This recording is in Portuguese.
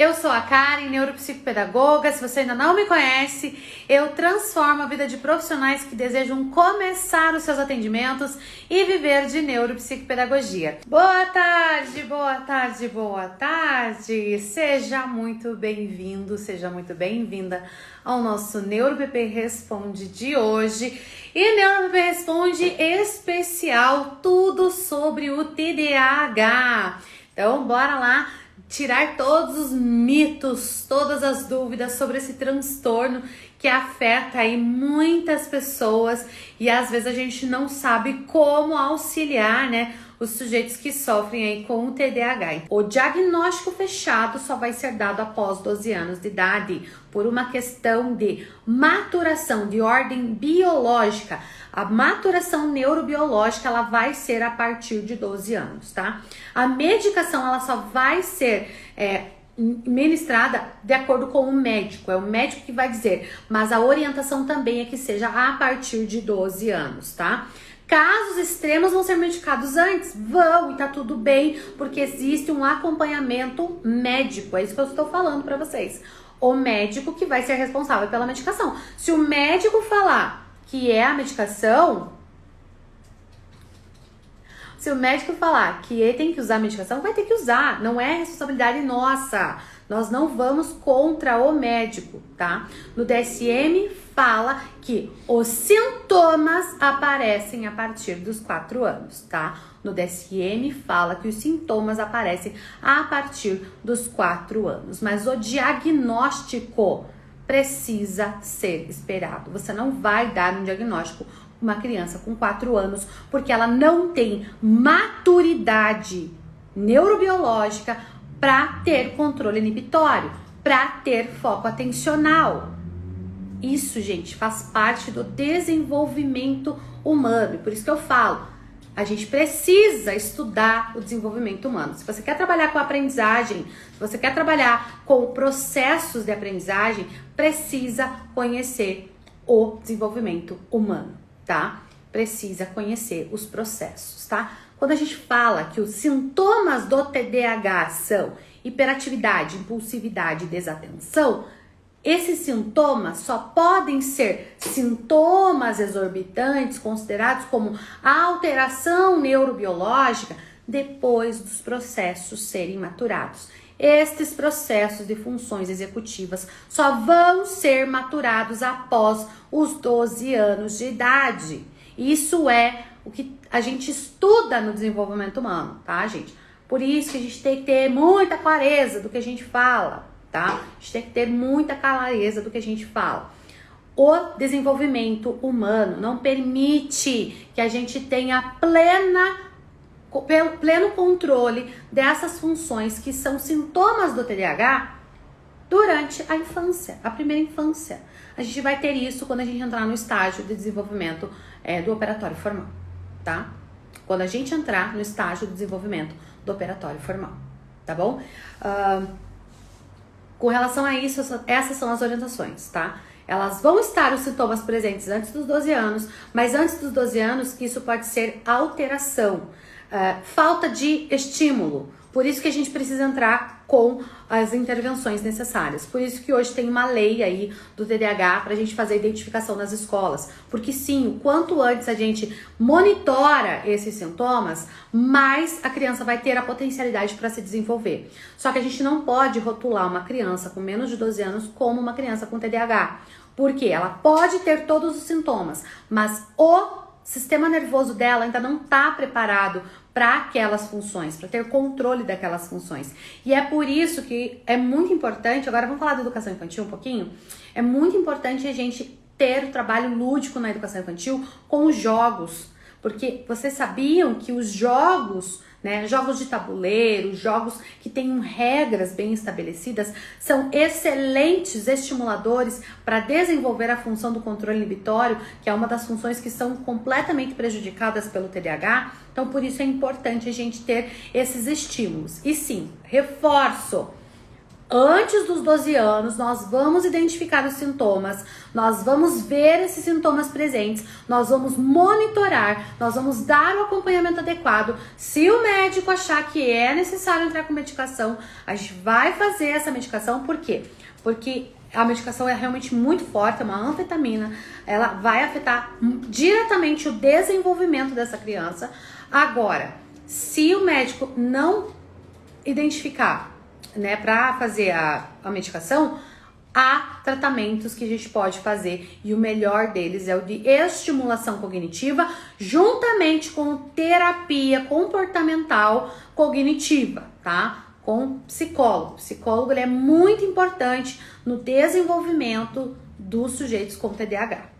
Eu sou a Karen, neuropsicopedagoga. Se você ainda não me conhece, eu transformo a vida de profissionais que desejam começar os seus atendimentos e viver de neuropsicopedagogia. Boa tarde, boa tarde, boa tarde. Seja muito bem-vindo, seja muito bem-vinda ao nosso NeuroPP Responde de hoje. E NeuroPP Responde especial, tudo sobre o TDAH. Então, bora lá tirar todos os mitos, todas as dúvidas sobre esse transtorno que afeta aí muitas pessoas e às vezes a gente não sabe como auxiliar, né, os sujeitos que sofrem aí com o TDAH. O diagnóstico fechado só vai ser dado após 12 anos de idade, por uma questão de maturação de ordem biológica. A maturação neurobiológica, ela vai ser a partir de 12 anos, tá? A medicação, ela só vai ser ministrada de acordo com o médico, é o médico que vai dizer, mas a orientação também é que seja a partir de 12 anos, tá? Casos extremos vão ser medicados antes, vão, e tá tudo bem, porque existe um acompanhamento médico, é isso que eu estou falando pra vocês. O médico que vai ser responsável pela medicação. Se o médico falar que é a medicação, se o médico falar que ele tem que usar a medicação, vai ter que usar, não é responsabilidade nossa. Nós não vamos contra o médico, tá? No DSM fala que os sintomas aparecem a partir dos 4 anos, tá? No DSM fala que os sintomas aparecem a partir dos 4 anos, mas o diagnóstico precisa ser esperado. Você não vai dar um diagnóstico uma criança com 4 anos, porque ela não tem maturidade neurobiológica para ter controle inibitório, para ter foco atencional. Isso, gente, faz parte do desenvolvimento humano. E por isso que eu falo, a gente precisa estudar o desenvolvimento humano. Se você quer trabalhar com aprendizagem, se você quer trabalhar com processos de aprendizagem, precisa conhecer o desenvolvimento humano, tá? Precisa conhecer os processos, tá? Quando a gente fala que os sintomas do TDAH são hiperatividade, impulsividade e desatenção, esses sintomas só podem ser sintomas exorbitantes, considerados como alteração neurobiológica, depois dos processos serem maturados. Estes processos de funções executivas só vão ser maturados após os 12 anos de idade. Isso é o que a gente estuda no desenvolvimento humano, tá, gente? Por isso que a gente tem que ter muita clareza do que a gente fala, tá? A gente tem que ter muita clareza do que a gente fala. O desenvolvimento humano não permite que a gente tenha pleno controle dessas funções que são sintomas do TDAH durante a infância, a primeira infância. A gente vai ter isso quando a gente entrar no estágio de desenvolvimento do operatório formal, tá? Quando a gente entrar no estágio de desenvolvimento do operatório formal, tá bom? Com relação a isso, essas são as orientações, tá? Elas vão estar os sintomas presentes antes dos 12 anos, mas antes dos 12 anos isso pode ser alteração, falta de estímulo. Por isso que a gente precisa entrar com as intervenções necessárias. Por isso que hoje tem uma lei aí do TDAH para a gente fazer a identificação nas escolas. Porque sim, o quanto antes a gente monitora esses sintomas, mais a criança vai ter a potencialidade para se desenvolver. Só que a gente não pode rotular uma criança com menos de 12 anos como uma criança com TDAH. Porque ela pode ter todos os sintomas, mas o sistema nervoso dela ainda não está preparado para aquelas funções, para ter controle daquelas funções. E é por isso que é muito importante, agora vamos falar da educação infantil um pouquinho, é muito importante a gente ter o trabalho lúdico na educação infantil com os jogos, porque vocês sabiam que os jogos, né, jogos de tabuleiro, jogos que têm regras bem estabelecidas, são excelentes estimuladores para desenvolver a função do controle inibitório, que é uma das funções que são completamente prejudicadas pelo TDAH. Então, por isso é importante a gente ter esses estímulos. E sim, reforço, Antes dos 12 anos, nós vamos identificar os sintomas, nós vamos ver esses sintomas presentes, nós vamos monitorar, nós vamos dar o acompanhamento adequado. Se o médico achar que é necessário entrar com medicação, a gente vai fazer essa medicação. Por quê? Porque a medicação é realmente muito forte, é uma anfetamina, ela vai afetar diretamente o desenvolvimento dessa criança. Agora, se o médico não identificar, né, para fazer a medicação, há tratamentos que a gente pode fazer e o melhor deles é o de estimulação cognitiva, juntamente com terapia comportamental cognitiva, tá? Com psicólogo. O psicólogo ele é muito importante no desenvolvimento dos sujeitos com TDAH.